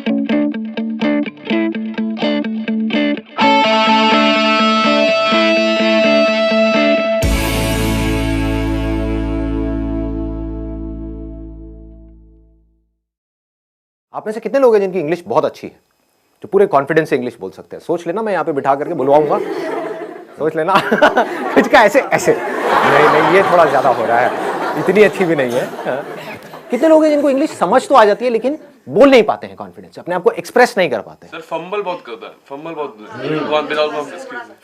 आप में से कितने लोग हैं जिनकी इंग्लिश बहुत अच्छी है, जो पूरे कॉन्फिडेंस से इंग्लिश बोल सकते हैं? सोच लेना, मैं यहाँ पे बिठा करके बुलवाऊंगा, सोच लेना। कुछ का ऐसे ऐसे नहीं, ये थोड़ा ज्यादा हो रहा है, इतनी अच्छी भी नहीं है। कितने लोग हैं जिनको इंग्लिश समझ तो आ जाती है लेकिन बोल नहीं पाते हैं कॉन्फिडेंस, अपने आप को एक्सप्रेस नहीं कर पाते? सर फंबल बहुत करता है, फंबल बहुत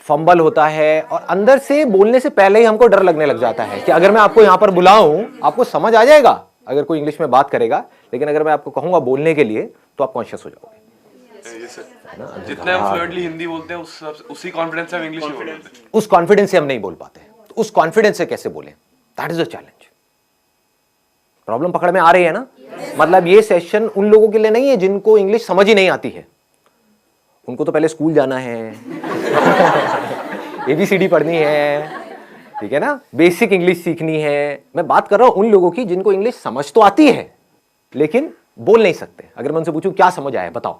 फंबल होता है और अंदर से बोलने से पहले ही हमको डर लगने लग जाता है कि अगर मैं आपको यहाँ पर बुलाऊं आपको समझ आ जाएगा अगर कोई इंग्लिश में बात करेगा, लेकिन अगर मैं आपको कहूंगा बोलने के लिए तो आप कॉन्शियस हो जाओगे। जितने हम फ्लुएंटली हिंदी बोलते हैं उसी कॉन्फिडेंस से हम इंग्लिश में बोलते हैं। उस कॉन्फिडेंस से हम नहीं बोल पाते, तो उस कॉन्फिडेंस से कैसे बोलें? That is the challenge. Problem पकड़ में आ रही है ना? मतलब ये सेशन उन लोगों के लिए नहीं है जिनको इंग्लिश समझ ही नहीं आती है, उनको तो पहले स्कूल जाना है, एबीसीडी पढ़नी है, ठीक है ना, बेसिक इंग्लिश सीखनी है। मैं बात कर रहा हूं उन लोगों की जिनको इंग्लिश समझ तो आती है लेकिन बोल नहीं सकते। अगर मैं उनसे पूछूं क्या समझ आया बताओ,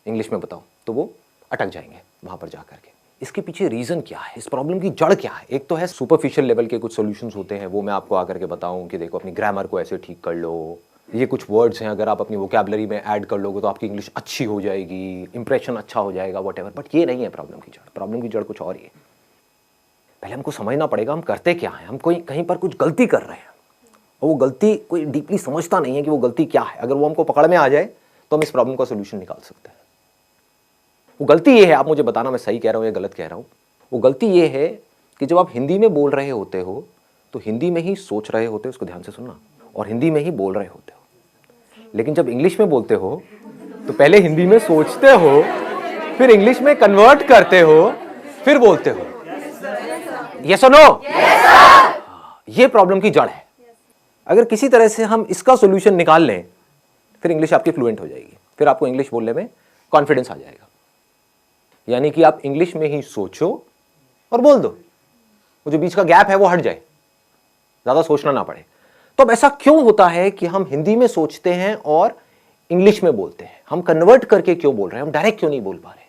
इंग्लिश में बताओ, तो वो अटक जाएंगे वहां पर जाकर के। इसके पीछे रीजन क्या है, इस प्रॉब्लम की जड़ क्या है? एक तो है सुपरफिशियल लेवल के कुछ सॉल्यूशंस होते हैं, वो मैं आपको आकर के बताऊं कि देखो अपनी ग्रामर को ऐसे ठीक कर लो, ये कुछ वर्ड्स हैं अगर आप अपनी वोकैबुलरी में ऐड कर लोगे तो आपकी इंग्लिश अच्छी हो जाएगी, इंप्रेशन अच्छा हो जाएगा, व्हाटएवर। बट ये नहीं है प्रॉब्लम की जड़। प्रॉब्लम की जड़ कुछ और ही है। पहले हमको समझना पड़ेगा हम करते क्या है। हम कोई कहीं पर कुछ गलती कर रहे हैं और वो गलती कोई डीपली समझता नहीं है कि वो गलती क्या है। अगर वो हमको पकड़ में आ जाए तो हम इस प्रॉब्लम का सोल्यूशन निकाल सकते हैं। वो गलती ये है, आप मुझे बताना मैं सही कह रहा हूं या गलत कह रहा हूं। वो गलती ये है कि जब आप हिंदी में बोल रहे होते हो तो हिंदी में ही सोच रहे होते हो, उसको ध्यान से सुनना, और हिंदी में ही बोल रहे होते हो। लेकिन जब इंग्लिश में बोलते हो तो पहले हिंदी में सोचते हो, फिर इंग्लिश में कन्वर्ट करते हो, फिर बोलते हो। यस और नो? ये प्रॉब्लम की जड़ है। अगर किसी तरह से हम इसका सॉल्यूशन निकाल लें फिर इंग्लिश आपकी फ्लुएंट हो जाएगी, फिर आपको इंग्लिश बोलने में कॉन्फिडेंस आ जाएगा। यानी कि आप इंग्लिश में ही सोचो और बोल दो, वो जो बीच का गैप है वो हट जाए, ज्यादा सोचना ना पड़े। तो अब ऐसा क्यों होता है कि हम हिंदी में सोचते हैं और इंग्लिश में बोलते हैं? हम कन्वर्ट करके क्यों बोल रहे हैं? हम डायरेक्ट क्यों नहीं बोल पा रहे?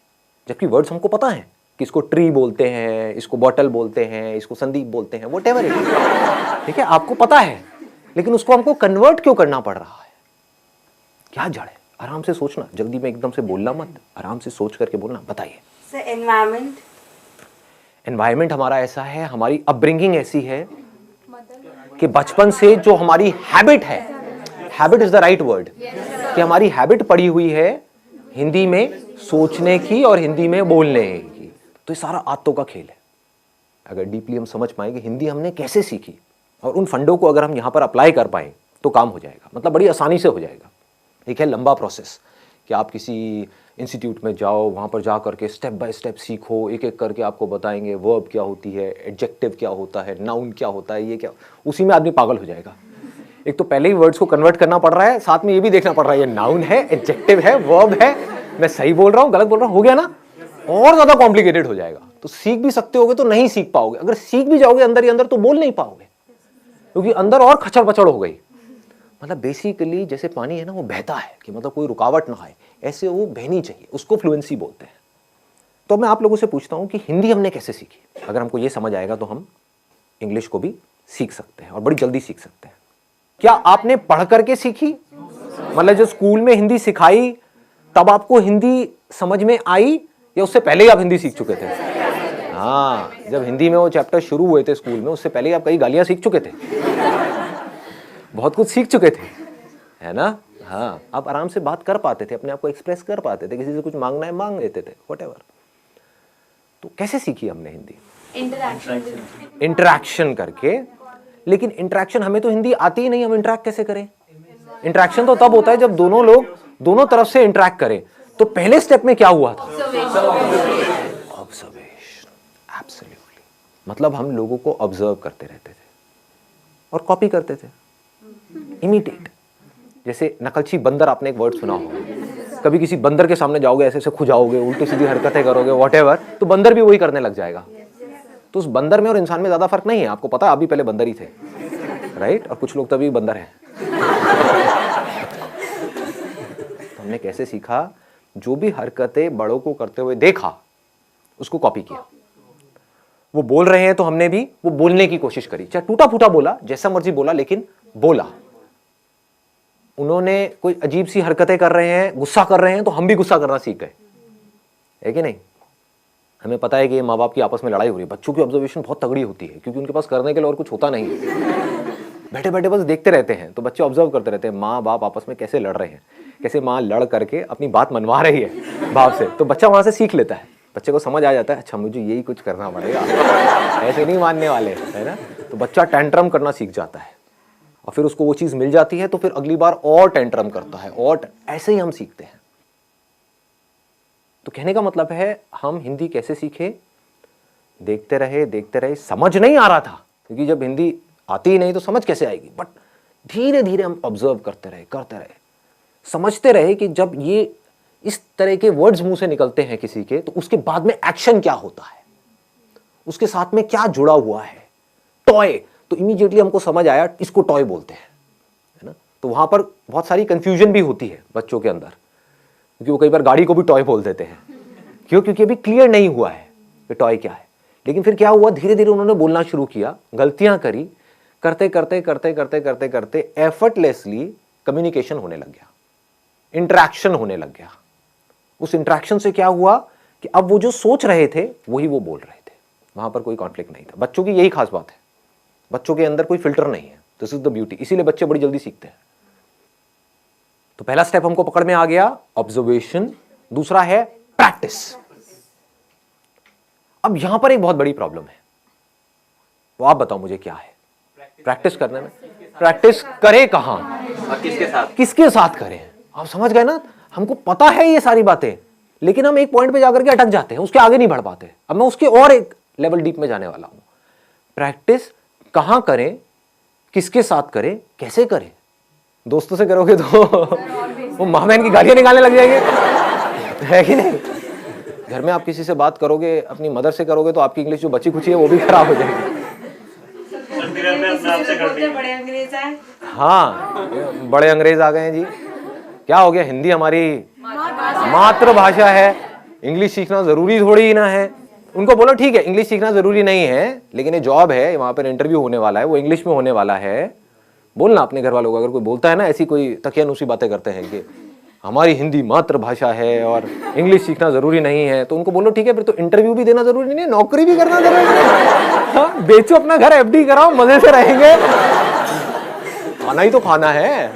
जबकि वर्ड्स हमको पता है कि इसको ट्री बोलते हैं, इसको बॉटल बोलते हैं, इसको संदीप बोलते हैं, व्हाटएवर इट इज, ठीक है, आपको पता है, लेकिन उसको हमको कन्वर्ट क्यों करना पड़ रहा है? क्या जड़ है? आराम से सोचना, जल्दी में एकदम से बोलना मत, आराम से सोच करके बोलना। बताइए सर। एनवायरमेंट हमारा ऐसा है, हमारी अपब्रिंगिंग ऐसी है कि बचपन से जो हमारी हैबिट है, habit is the right word, कि हमारी हैबिट पड़ी हुई है हिंदी में सोचने की और हिंदी में बोलने की। तो ये सारा आदतों का खेल है। अगर डीपली हम समझ पाए कि हिंदी हमने कैसे सीखी और उन फंडों को अगर हम यहां पर अप्लाई कर पाए तो काम हो जाएगा, मतलब बड़ी आसानी से हो जाएगा। एक है लंबा प्रोसेस कि आप किसी इंस्टीट्यूट में जाओ, वहाँ पर जा करके स्टेप बाय स्टेप सीखो, एक एक करके आपको बताएंगे वर्ब क्या होती है, एडजेक्टिव क्या होता है, नाउन क्या होता है, ये क्या, उसी में आदमी पागल हो जाएगा। एक तो पहले ही वर्ड्स को कन्वर्ट करना पड़ रहा है, साथ में ये भी देखना पड़ रहा है ये नाउन है, एडजेक्टिव है, वर्ब है, मैं सही बोल रहा हूँ गलत बोल रहा हूँ, हो गया ना? और ज्यादा कॉम्प्लिकेटेड हो जाएगा। तो सीख भी सकते होगे तो नहीं सीख पाओगे, अगर सीख भी जाओगे अंदर ही अंदर तो बोल नहीं पाओगे, क्योंकि अंदर और खचड़ पचड़ हो गई। मतलब बेसिकली जैसे पानी है ना, वो बहता है कि मतलब कोई रुकावट ना आए, ऐसे वो बहनी चाहिए, उसको फ्लुएंसी बोलते हैं। तो मैं आप लोगों से पूछता हूं कि हिंदी हमने कैसे सीखी? अगर हमको ये समझ आएगा तो हम इंग्लिश को भी सीख सकते हैं और बड़ी जल्दी सीख सकते हैं। क्या आपने पढ़ करके सीखी? मतलब जो स्कूल में हिंदी सिखाई तब आपको हिंदी समझ में आई, या उससे पहले ही आप हिंदी सीख चुके थे? हाँ, जब हिंदी में वो चैप्टर शुरू हुए थे स्कूल में, उससे पहले ही आप कई गालियां सीख चुके थे, बहुत कुछ सीख चुके थे, है ना? हाँ, आप आराम से बात कर पाते थे, अपने आप को एक्सप्रेस कर पाते थे, किसी से कुछ मांगना है मांग लेते थे, व्हाटएवर। तो कैसे सीखी हमने हिंदी? इंटरैक्शन करके। लेकिन इंटरैक्शन, हमें तो हिंदी आती ही नहीं, हम इंटरैक्ट कैसे करें? इंटरैक्शन तो तब होता है जब दोनों लोग दोनों तरफ से इंटरैक्ट करें। तो पहले स्टेप में क्या हुआ था? ऑब्जर्वेशन। एब्सोल्युटली। मतलब हम लोगों को ऑब्जर्व करते रहते थे और कॉपी करते थे, इमिटेट। जैसे नकलची बंदर, आपने एक वर्ड सुना होगा, कभी किसी बंदर के सामने जाओगे, ऐसे ऐसे खुजाओगे, उल्टी सीधी हरकतें करोगे, व्हाटएवर, तो बंदर भी वही करने लग जाएगा। तो उस बंदर में और इंसान में ज्यादा फर्क नहीं है, आपको पता है, आप भी पहले बंदर ही थे, राइट? और कुछ लोग तभी बंदर हैं। तो हमने कैसे सीखा? जो भी हरकतें बड़ों को करते हुए देखा उसको कॉपी किया। वो बोल रहे हैं तो हमने भी वो बोलने की कोशिश करी, चाहे टूटा फूटा बोला, जैसा मर्जी बोला, लेकिन बोला। उन्होंने कोई अजीब सी हरकतें कर रहे हैं, गुस्सा कर रहे हैं, तो हम भी गुस्सा करना सीख गए, है कि नहीं? हमें पता है कि माँ बाप की आपस में लड़ाई हो रही है, बच्चों की ऑब्जर्वेशन बहुत तगड़ी होती है क्योंकि उनके पास करने के लिए और कुछ होता नहीं है। बैठे बैठे बस देखते रहते हैं, तो बच्चे ऑब्जर्व करते रहते हैं माँ बाप आपस में कैसे लड़ रहे हैं, कैसे माँ लड़ करके अपनी बात मनवा रही है बाप से, तो बच्चा वहां से सीख लेता है। बच्चे को समझ आ जाता है, अच्छा मुझे यही कुछ करना पड़ेगा, ऐसे नहीं मानने वाले, है ना? तो बच्चा टेंट्रम करना सीख जाता है और फिर उसको वो चीज मिल जाती है तो फिर अगली बार और टेंट्रम करता है, और ऐसे ही हम सीखते हैं। तो कहने का मतलब है हम हिंदी कैसे सीखे? देखते रहे, समझ नहीं आ रहा था क्योंकि जब हिंदी आती ही नहीं तो समझ कैसे आएगी, बट धीरे धीरे हम ऑब्जर्व करते रहे, समझते रहे कि जब ये इस तरह के वर्ड्स मुंह से निकलते हैं किसी के, तो उसके बाद में एक्शन क्या होता है, उसके साथ में क्या जुड़ा हुआ है। टॉय, तो इमीडिएटली हमको समझ आया इसको टॉय बोलते हैं, है ना? तो वहां पर बहुत सारी कंफ्यूजन भी होती है बच्चों के अंदर, क्योंकि वो कई बार गाड़ी को भी टॉय बोल देते हैं। क्यों? क्योंकि अभी क्लियर नहीं हुआ है कि टॉय क्या है। लेकिन फिर क्या हुआ, धीरे धीरे उन्होंने बोलना शुरू किया, गलतियां करी, करते एफर्टलेसली कम्युनिकेशन होने लग गया, इंटरेक्शन होने लग गया। उस इंटरेक्शन से क्या हुआ कि अब वो जो सोच रहे थे वही वो बोल रहे थे, वहां पर कोई कॉन्फ्लिक्ट नहीं था। बच्चों की यही खास बात है, बच्चों के अंदर कोई फिल्टर नहीं है, दिस इज द ब्यूटी, इसीलिए बच्चे बड़ी जल्दी सीखते हैं। तो पहला स्टेप हमको पकड़ में आ गया, ऑब्जर्वेशन। दूसरा है प्रैक्टिस। अब यहां पर एक बहुत बड़ी प्रॉब्लम है, वो आप बताओ मुझे क्या है? प्रैक्टिस करने में, प्रैक्टिस करे कहां और किसके साथ करें? आप समझ गए ना? हमको पता है ये सारी बातें, लेकिन हम एक पॉइंट पे जाकर के अटक जाते हैं, उसके आगे नहीं बढ़ पाते। अब मैं उसके और एक लेवल डीप में जाने वाला हूं। प्रैक्टिस कहां करें, किसके साथ करें, कैसे करें? दोस्तों से करोगे तो वो माँ बहन की गालियां निकालने लग जाएंगे, है कि नहीं? घर में आप किसी से बात करोगे, अपनी मदर से करोगे, तो आपकी इंग्लिश जो बची खुची है वो भी खराब हो जाएगी। बड़े अंग्रेज आए। हाँ, बड़े अंग्रेज आ गए हैं जी। क्या हो गया? हिंदी हमारी मातृभाषा है, इंग्लिश सीखना जरूरी थोड़ी ही ना है। उनको बोलो ठीक है इंग्लिश सीखना जरूरी नहीं है, लेकिन ये जॉब है, वहां पर इंटरव्यू होने वाला है, वो इंग्लिश में होने वाला है। बोलना अपने घर वालों को, अगर कोई बोलता है ना ऐसी कोई तकियानुसी बातें करते हैं कि हमारी हिंदी मातृभाषा है और इंग्लिश सीखना जरूरी नहीं है, तो उनको बोलो ठीक है फिर तो इंटरव्यू भी देना जरूरी नहीं है, नौकरी भी करना जरूरी नहीं है। हाँ, बेचो अपना घर, एफडी कराओ, मजे से रहेंगे। खाना ही तो खाना है,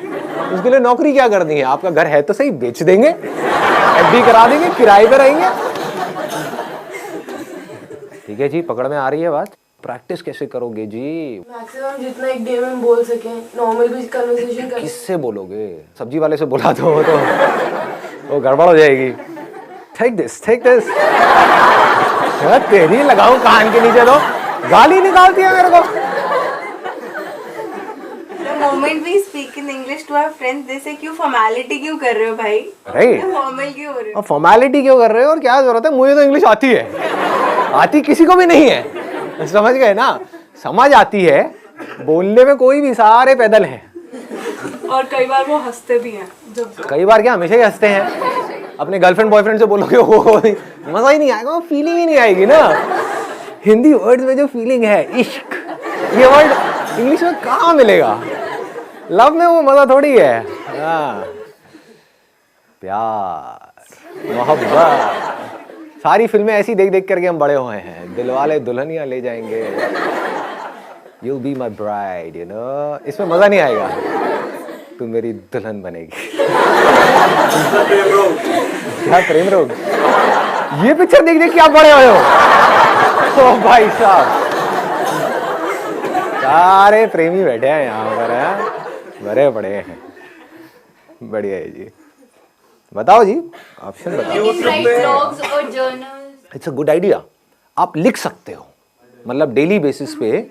उसके लिए नौकरी क्या करनी है? आपका घर है तो सही, बेच देंगे, एफडी करा देंगे, किराए पे रहेंगे। ठीक है जी, पकड़ में आ रही है बात? प्रैक्टिस कैसे करोगे जी? मैक्सिमम जितना एक डे में बोल सके, नॉर्मल भी कन्वर्सेशन कर। किससे बोलोगे? सब्जी वाले से बोला तो वो गड़बड़ हो जाएगी। टेक दिस तेरी लगाऊं कान के नीचे, तो गाली निकालती है मेरे को। The moment we speak in English to our friends, they say क्यों फॉर्मेलिटी क्यों कर रहे हो भाई? राइट, फॉर्मल क्यों हो रहे हो? फॉर्मेलिटी क्यों कर रहे हो और क्या जरूरत है? मुझे तो इंग्लिश आती है, आती किसी को भी नहीं है, समझ गए ना? समझ आती है, बोलने में कोई भी, सारे पैदल हैं। और कई बार वो हंसते भी हैं। कई बार क्या, हमेशा ही हंसते हैं। अपने गर्लफ्रेंड बॉयफ्रेंड से बोलोगे वो मजा ही नहीं आएगा, फीलिंग ही नहीं आएगी ना। हिंदी वर्ड्स में जो फीलिंग है, इश्क, ये वर्ड इंग्लिश में कहाँ मिलेगा? लव में वो मजा थोड़ी है। हाँ, प्यार, मोहब्बत, सारी फिल्में ऐसी देख देख करके हम बड़े हुए हैं। दिलवाले दुल्हनिया ले जाएंगे, You'll be my bride, you know? इसमें मजा नहीं आएगा, तू मेरी दुल्हन बनेगी। क्या प्रेम रोग? ये पिक्चर देख देख के आप बड़े हुए हो। ओ भाई साहब, सारे प्रेमी बैठे हैं यहाँ पर, हैं बड़े बड़े हैं। बढ़िया है जी। बताओ जी, ऑप्शन बताओ। It's a good idea. आप लिख सकते हो, मतलब डेली बेसिस पे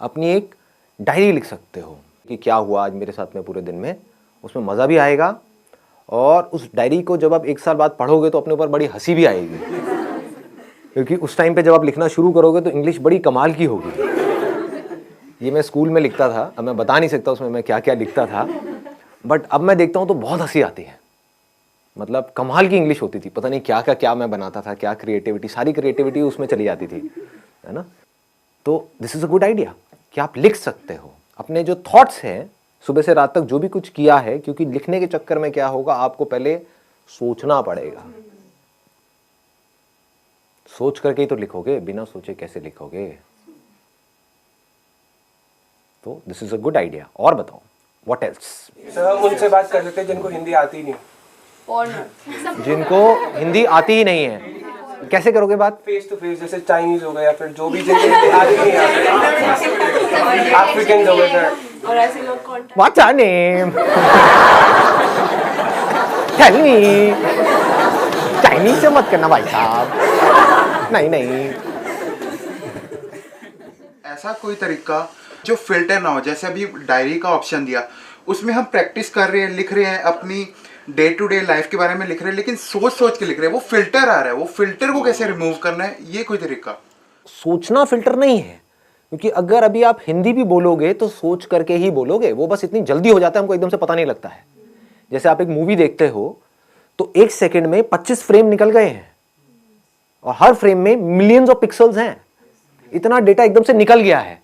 अपनी एक डायरी लिख सकते हो कि क्या हुआ आज मेरे साथ में पूरे दिन में। उसमें मज़ा भी आएगा, और उस डायरी को जब आप एक साल बाद पढ़ोगे तो अपने ऊपर बड़ी हंसी भी आएगी, क्योंकि उस टाइम पे जब आप लिखना शुरू करोगे तो इंग्लिश बड़ी कमाल की होगी। ये मैं स्कूल में लिखता था, अब मैं बता नहीं सकता उसमें मैं क्या क्या लिखता था, बट अब मैं देखता हूँ तो बहुत हंसी आती है। मतलब कमाल की इंग्लिश होती थी, पता नहीं क्या का क्या मैं बनाता था, क्या क्रिएटिविटी, सारी क्रिएटिविटी उसमें चली जाती थी, है ना। तो this is a good idea कि आप लिख सकते हो अपने जो थॉट्स हैं, सुबह से रात तक जो भी कुछ किया है, क्योंकि लिखने के चक्कर में क्या होगा, आपको पहले सोचना पड़ेगा। सोच करके ही तो लिखोगे, बिना सोचे कैसे लिखोगे। तो this is a good idea. और बताओ व्हाट एल्स। सर हम उनसे बात कर सकते हैं जिनको हिंदी आती ही नहीं। जिनको हिंदी आती ही नहीं है, कैसे करोगे बात? फेस टू फेस, जैसे चाइनीज हो गए या फिर जो भी जिनको हिंदी आती नहीं है, अफ्रीकन हो गए सर। और ऐसे लोग contact What's your name? Tell me. Chinese से मत करना भाई साहब, नहीं नहीं। ऐसा कोई तरीका जो फिल्टर ना हो, जैसे अभी डायरी का ऑप्शन दिया, उसमें हम प्रैक्टिस कर रहे हैं, लिख रहे हैं, अपनी डे टू डे लाइफ के बारे में लिख रहे हैं, लेकिन सोच सोच के लिख रहे हैं, वो फिल्टर आ रहा है, वो फिल्टर को कैसे रिमूव करना है, ये कोई तरीका? सोचना फिल्टर नहीं है, क्योंकि अगर अभी आप हिंदी भी बोलोगे तो सोच करके ही बोलोगे, वो बस इतनी जल्दी हो जाता है, हमको एकदम से पता नहीं लगता है। जैसे आप एक मूवी देखते हो तो 1 सेकंड में 25 फ्रेम निकल गए हैं, और हर फ्रेम में मिलियंस ऑफ पिक्सल्स हैं, इतना डेटा एकदम से निकल गया है।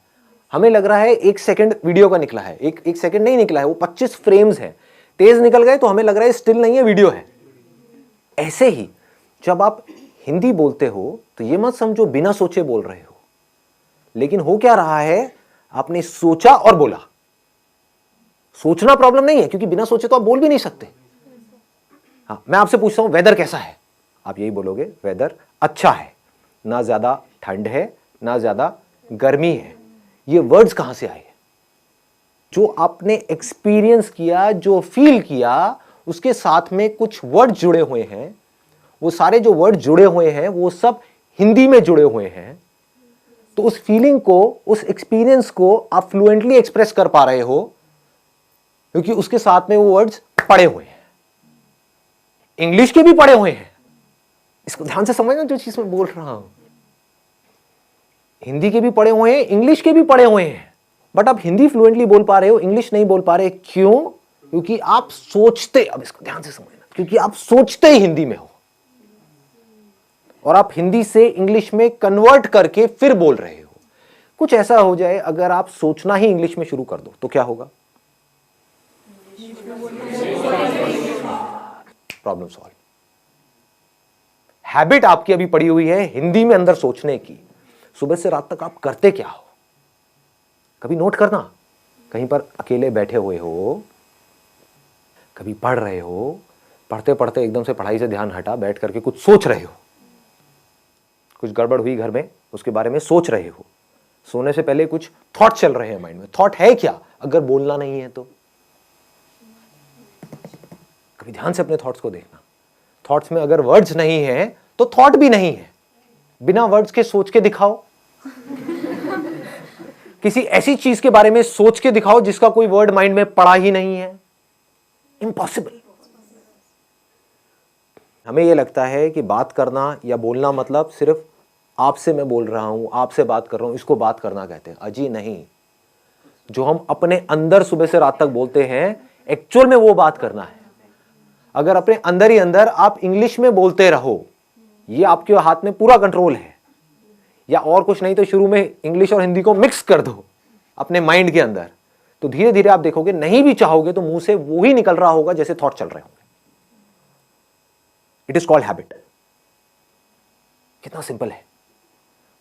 हमें लग रहा है 1 सेकंड वीडियो का निकला है, एक सेकंड नहीं निकला है, वो 25 फ्रेम्स है, तेज निकल गए तो हमें लग रहा है स्टिल नहीं है, वीडियो है। ऐसे ही जब आप हिंदी बोलते हो तो ये मत समझो बिना सोचे बोल रहे हो, लेकिन हो क्या रहा है, आपने सोचा और बोला। सोचना प्रॉब्लम नहीं है, क्योंकि बिना सोचे तो आप बोल भी नहीं सकते। हाँ, मैं आपसे पूछता हूं वेदर कैसा है, आप यही बोलोगे वेदर अच्छा है, ना ज्यादा ठंड है ना ज्यादा गर्मी है। ये वर्ड्स कहां से आए? जो आपने एक्सपीरियंस किया, जो फील किया, उसके साथ में कुछ वर्ड जुड़े हुए हैं। वो सारे जो वर्ड जुड़े हुए हैं वो सब हिंदी में जुड़े हुए हैं। तो उस फीलिंग को, उस एक्सपीरियंस को आप फ्लुएंटली एक्सप्रेस कर पा रहे हो, क्योंकि उसके साथ में वो वर्ड्स पड़े हुए हैं। इंग्लिश के भी पड़े हुए हैं, इसको ध्यान से समझना जो चीज मैं बोल रहा हूं। हिंदी के भी पड़े हुए हैं, इंग्लिश के भी पड़े हुए हैं, बट आप हिंदी फ्लुएंटली बोल पा रहे हो, इंग्लिश नहीं बोल पा रहे। क्यों? क्योंकि आप सोचते, अब इसको ध्यान से समझना, क्योंकि आप सोचते ही हिंदी में हो, और आप हिंदी से इंग्लिश में कन्वर्ट करके फिर बोल रहे हो। कुछ ऐसा हो जाए, अगर आप सोचना ही इंग्लिश में शुरू कर दो तो क्या होगा? Problem solve. हैबिट आपकी अभी पड़ी हुई है हिंदी में अंदर सोचने की। सुबह से रात तक आप करते क्या हो? कभी नोट करना, कहीं पर अकेले बैठे हुए हो, कभी पढ़ रहे हो, पढ़ते पढ़ते एकदम से पढ़ाई से ध्यान हटा, बैठ करके कुछ सोच रहे हो, कुछ गड़बड़ हुई घर में, उसके बारे में सोच रहे हो, सोने से पहले कुछ थॉट चल रहे हैं माइंड में। थॉट है क्या अगर बोलना नहीं है तो? कभी ध्यान से अपने थॉट्स को देखना। थॉट्स में अगर वर्ड्स नहीं है तो थॉट भी नहीं है। बिना वर्ड्स के सोच के दिखाओ, किसी ऐसी चीज के बारे में सोच के दिखाओ जिसका कोई वर्ड माइंड में पड़ा ही नहीं है। इम्पॉसिबल। हमें यह लगता है कि बात करना या बोलना मतलब सिर्फ आपसे मैं बोल रहा हूं, आपसे बात कर रहा हूं, इसको बात करना कहते हैं। अजी नहीं, जो हम अपने अंदर सुबह से रात तक बोलते हैं, एक्चुअल में वो बात करना है। अगर अपने अंदर ही अंदर आप इंग्लिश में बोलते रहो, ये आपके हाथ में पूरा कंट्रोल है, या और कुछ नहीं तो शुरू में इंग्लिश और हिंदी को मिक्स कर दो अपने माइंड के अंदर, तो धीरे धीरे आप देखोगे, नहीं भी चाहोगे तो मुंह से वो ही निकल रहा होगा जैसे थॉट चल रहे होंगे। It is called habit. कितना सिंपल है,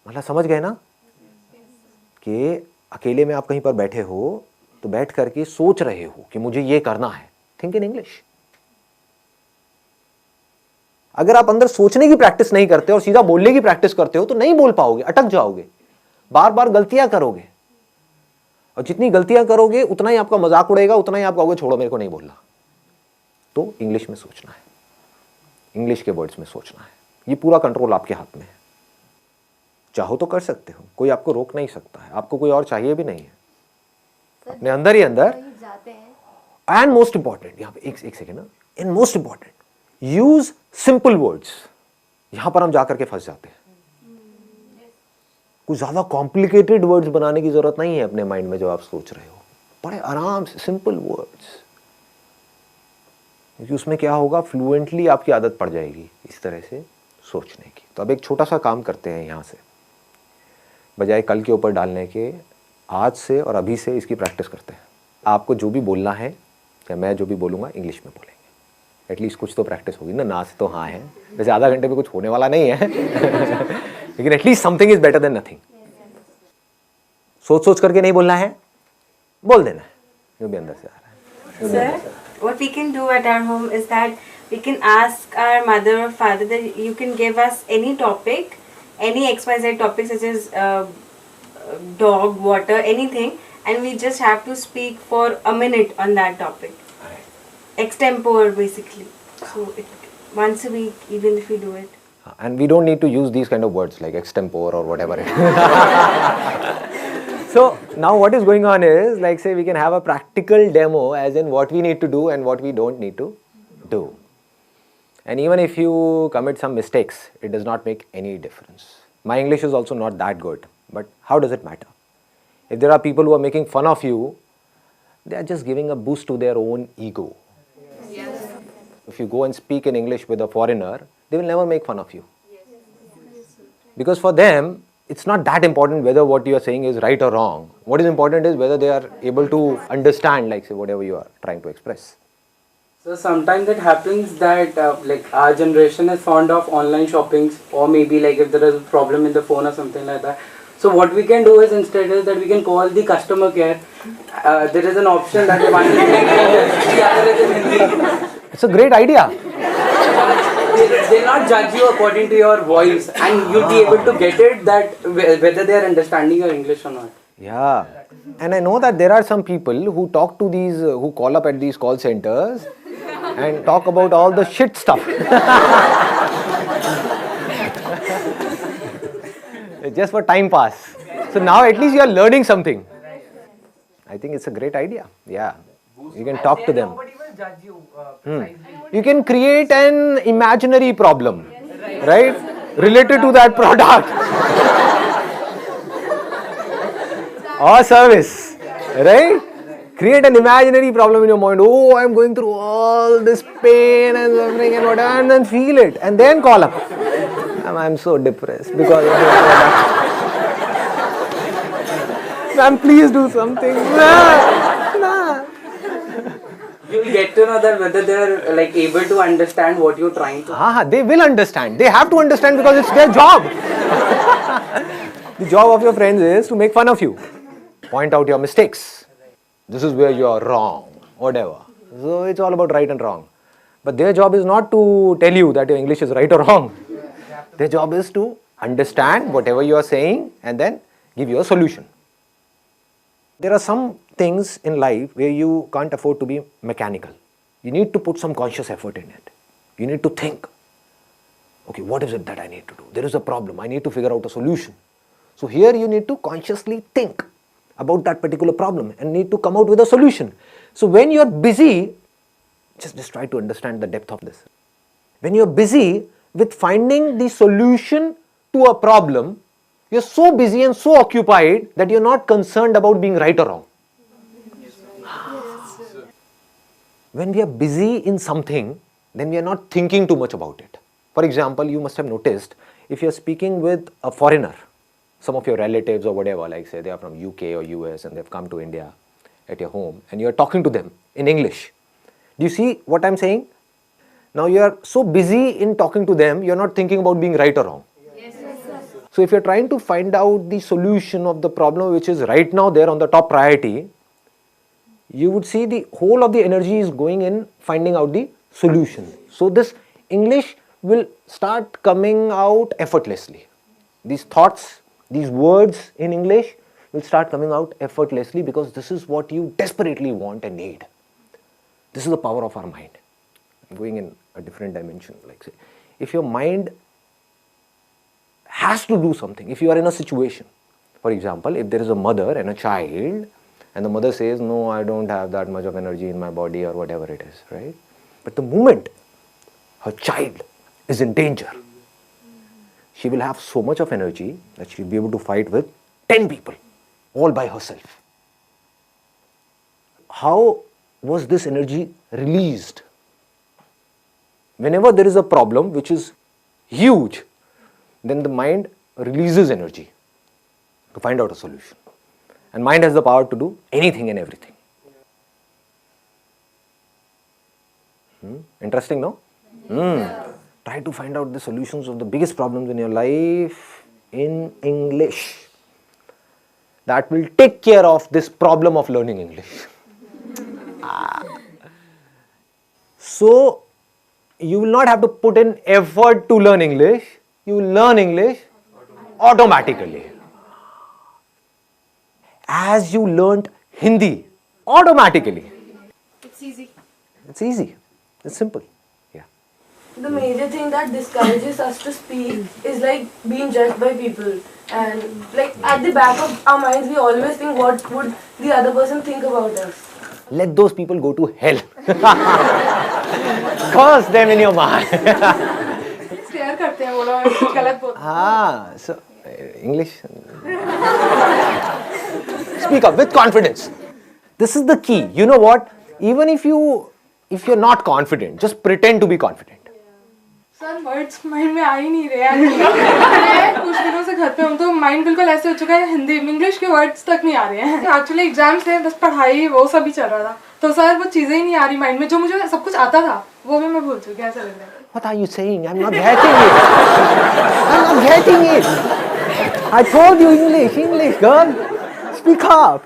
मतलब समझ गए ना कि अकेले में आप कहीं पर बैठे हो तो बैठ करके सोच रहे हो कि मुझे ये करना है। Think in English. अगर आप अंदर सोचने की प्रैक्टिस नहीं करते और सीधा बोलने की प्रैक्टिस करते हो तो नहीं बोल पाओगे, अटक जाओगे, बार बार गलतियां करोगे, और जितनी गलतियां करोगे उतना ही आपका मजाक उड़ेगा, उतना ही आप कहोगे छोड़ो मेरे को नहीं बोलना। तो इंग्लिश में सोचना है, इंग्लिश के वर्ड्स में सोचना है। ये पूरा कंट्रोल आपके हाथ में है। चाहो तो कर सकते हो, कोई आपको रोक नहीं सकता है, आपको कोई और चाहिए भी नहीं है, अपने अंदर ही अंदर। एंड मोस्ट इंपॉर्टेंट, यहां पे एक सेकेंड ना, and most important, use simple words. यहां पर हम जाकर के फंस जाते हैं। कुछ ज्यादा कॉम्प्लिकेटेड वर्ड्स बनाने की जरूरत नहीं है अपने माइंड में जो आप सोच रहे हो। बड़े आराम से सिंपल वर्ड्स। क्योंकि उसमें क्या होगा, फ्लुएंटली आपकी आदत पड़ जाएगी इस तरह से सोचने की। तो अब एक छोटा सा काम करते हैं यहाँ से, बजाय कल के ऊपर डालने के, आज से और अभी से इसकी प्रैक्टिस करते हैं। आपको जो भी बोलना है या मैं जो भी बोलूँगा इंग्लिश में बोलेंगे, एटलीस्ट कुछ तो प्रैक्टिस होगी ना से तो हाँ है, वैसे आधा घंटे में कुछ होने वाला नहीं है लेकिन at least something is better than nothing. सोच सोच करके नहीं बोलना है, बोल देना है जो भी अंदर से आ रहा है। Sir, what we can do at our home is that we can ask our mother or father that you can give us any topic, any XYZ topic such as dog, water, anything, and we just have to speak for a minute on that topic. Extempore basically. So once a week, even if we do it. And we don't need to use these kind of words like extempore or whatever. So now what is going on is, like say we can have a practical demo as in what we need to do and what we don't need to do. And even if you commit some mistakes, it does not make any difference. My English is also not that good, but how does it matter? If there are people who are making fun of you, they are just giving a boost to their own ego. Yes. If you go and speak in English with a foreigner, they will never make fun of you. Because for them, it's not that important whether what you are saying is right or wrong. What is important is whether they are able to understand, like say, whatever you are trying to express. So sometimes it happens that like our generation is fond of online shoppings, or maybe like if there is a problem in the phone or something like that. So what we can do is instead is that we can call the customer care. There is an option that one is in English, the other is in Hindi. It's a great idea. They'll not judge you according to your voice, and you'll be able to get it that whether they are understanding your English or not. Yeah. And I know that there are some people who talk to these, who call up at these call centers and talk about all the shit stuff. Just for time pass. So now at least you are learning something. I think it's a great idea. Yeah. You can talk to them. Nobody will judge you. You can create an imaginary problem, right? Related to that product or service, right? Create an imaginary problem in your mind. Oh, I'm going through all this pain and suffering and whatever, and then feel it, and then call up. I'm so depressed because of this product. Ma'am, please do something. Nah. You'll get to know that whether they are like able to understand what you're trying to. They will understand. They have to understand because it's their job. The job of your friends is to make fun of you, point out your mistakes. This is where you are wrong, whatever. So it's all about right and wrong. But their job is not to tell you that your English is right or wrong. Their job is to understand whatever you are saying and then give you a solution. There are some things in life where you can't afford to be mechanical. You need to put some conscious effort in it. You need to think, okay, what is it that I need to do? There is a problem. I need to figure out a solution. So here you need to consciously think about that particular problem and need to come out with a solution. So when you are busy, just try to understand the depth of this. When you are busy with finding the solution to a problem, you're so busy and so occupied that you're not concerned about being right or wrong. When we are busy in something, then we are not thinking too much about it. For example, you must have noticed, if you're speaking with a foreigner, some of your relatives or whatever, like say they are from UK or US and they've come to India at your home and you're talking to them in English. Do you see what I'm saying? Now you are so busy in talking to them, you're not thinking about being right or wrong. So if you're trying to find out the solution of the problem which is right now there on the top priority, you would see the whole of the energy is going in finding out the solution. So this English will start coming out effortlessly. These thoughts, these words in English will start coming out effortlessly because this is what you desperately want and need. This is the power of our mind. I'm going in a different dimension. Like say, if your mind has to do something, if you are in a situation, for example, if there is a mother and a child, and the mother says, no, I don't have that much of energy in my body or whatever it is, right? But the moment her child is in danger, she will have so much of energy that she will be able to fight with 10 people, all by herself. How was this energy released? whenever there is a problem which is huge, then the mind releases energy to find out a solution. And mind has the power to do anything and everything. Interesting, no? Try to find out the solutions of the biggest problems in your life in English. That will take care of this problem of learning English. So, you will not have to put in effort to learn English. You will learn English automatically. As you learnt Hindi automatically. It's easy. It's easy. It's simple. Yeah. The major thing that discourages us to speak is like being judged by people. And like at the back of our minds, we always think what would the other person think about us. Let those people go to hell. Curse them in your mind. Stare करते हैं वो लोग गलत बोलते So English. Speak up with confidence. This is the key. You know what? Even if you're not confident, just pretend to be confident. Sir words mind में आ ही नहीं रहे हैं कुछ दिनों से घर पे हूँ तो माइंड बिल्कुल ऐसे हो चुका है हिंदी इंग्लिश के वर्ड्स तक नहीं आ रहे हैं एक्चुअली एग्जाम्स थे बस पढ़ाई वो सब ही चल रहा था तो सर वो चीज़ें ही नहीं आ रही माइंड में जो मुझे सब कुछ आता था वो भी मैं भूल चुकी ऐसा लग रहा है What are you saying? I'm not getting it. I'm not getting it. I told you English, girl. Speak up.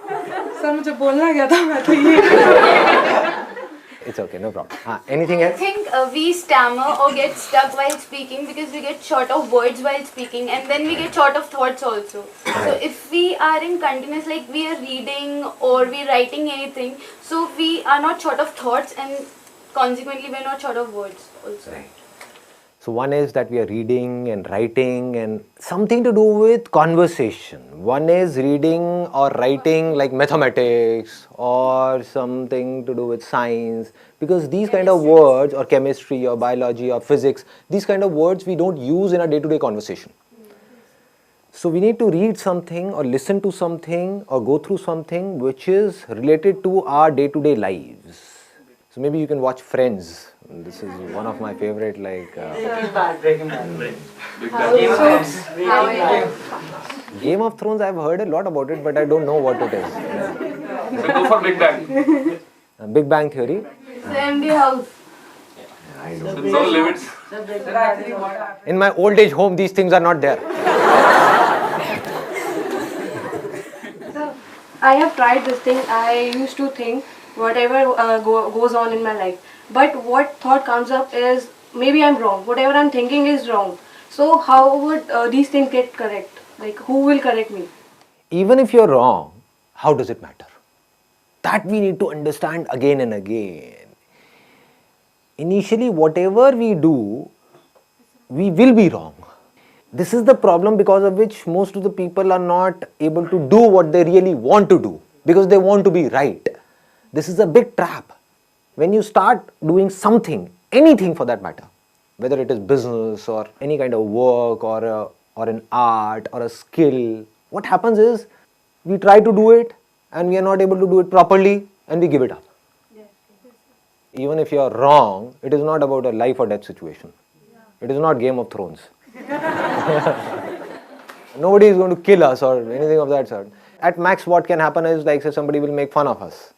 Sir मुझे बोलना गया था मैं तो ये It's okay, no problem. Anything I else? think we stammer or get stuck while speaking because we get short of words while speaking and then we get short of thoughts also. So if we are in continuous, like we are reading or we are writing anything, so we are not short of thoughts and consequently we are not short of words also. Right. So one is that we are reading and writing and something to do with conversation. One is reading or writing like mathematics or something to do with science, because these kind of words, or chemistry or biology or physics, these kind of words we don't use in our day-to-day conversation. So we need to read something or listen to something or go through something which is related to our day-to-day lives. So maybe you can watch Friends. This is one of my favorite, like Breaking Bad. Game of Thrones. I've heard a lot about it, but I don't know what it is. So go for Big Bang. Big Bang Theory. MD House. No limits. In my old age home, these things are not there. I have tried this thing. I used to think whatever goes on in my life. But what thought comes up is maybe I'm wrong. Whatever I'm thinking is wrong. So how would these things get correct? Like who will correct me? Even if you're wrong, how does it matter? That we need to understand again and again. Initially, whatever we do, we will be wrong. This is the problem because of which most of the people are not able to do what they really want to do, because they want to be right. This is a big trap. When you start doing something, anything for that matter, whether it is business or any kind of work or an art or a skill, what happens is we try to do it and we are not able to do it properly and we give it up. Even if you are wrong, it is not about a life or death situation. It is not Game of Thrones. Nobody is going to kill us or anything of that sort. At max, what can happen is, like, say, somebody will make fun of us.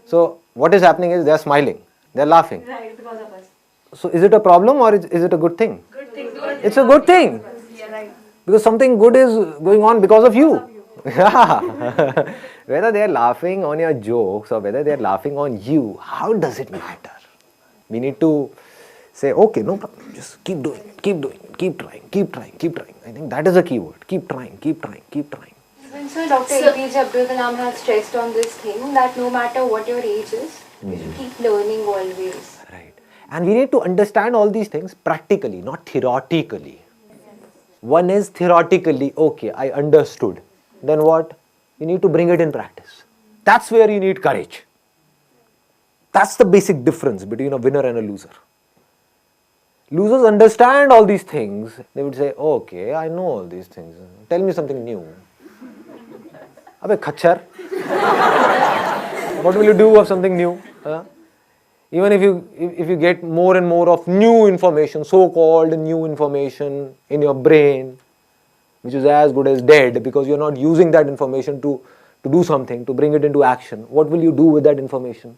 So what is happening is they are smiling, they are laughing. Right, because of us. So is it a problem or is it a good thing? Good thing. It's a good thing. Yeah, right. Because something good is going on because of you. Yeah. Whether they are laughing on your jokes or whether they are laughing on you, how does it matter? We need to say, okay, no problem, just keep doing it, keep doing it, keep trying, keep trying, keep trying. I think that is a key word. Keep trying, keep trying, keep trying. So Dr. APJ Abdul Kalam has stressed on this thing that no matter what your age is, you should keep learning always. Right. And we need to understand all these things practically, not theoretically. One is theoretically, okay, I understood. Then what? You need to bring it in practice. That's where you need courage. That's the basic difference between a winner and a loser. Losers understand all these things. They would say, okay, I know all these things. Tell me something new. Abhe khachar. What will you do of something new? Even if you get more and more of new information, so-called new information in your brain, which is as good as dead because you're not using that information to do something, to bring it into action, what will you do with that information?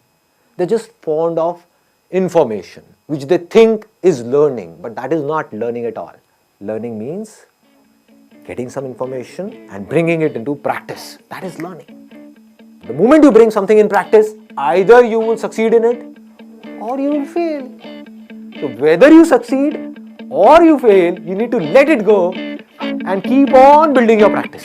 They're just fond of information, which they think is learning, but that is not learning at all. Learning means getting some information and bringing it into practice. That is learning. The moment you bring something in practice, either you will succeed in it or you will fail. So whether you succeed or you fail, you need to let it go and keep on building your practice.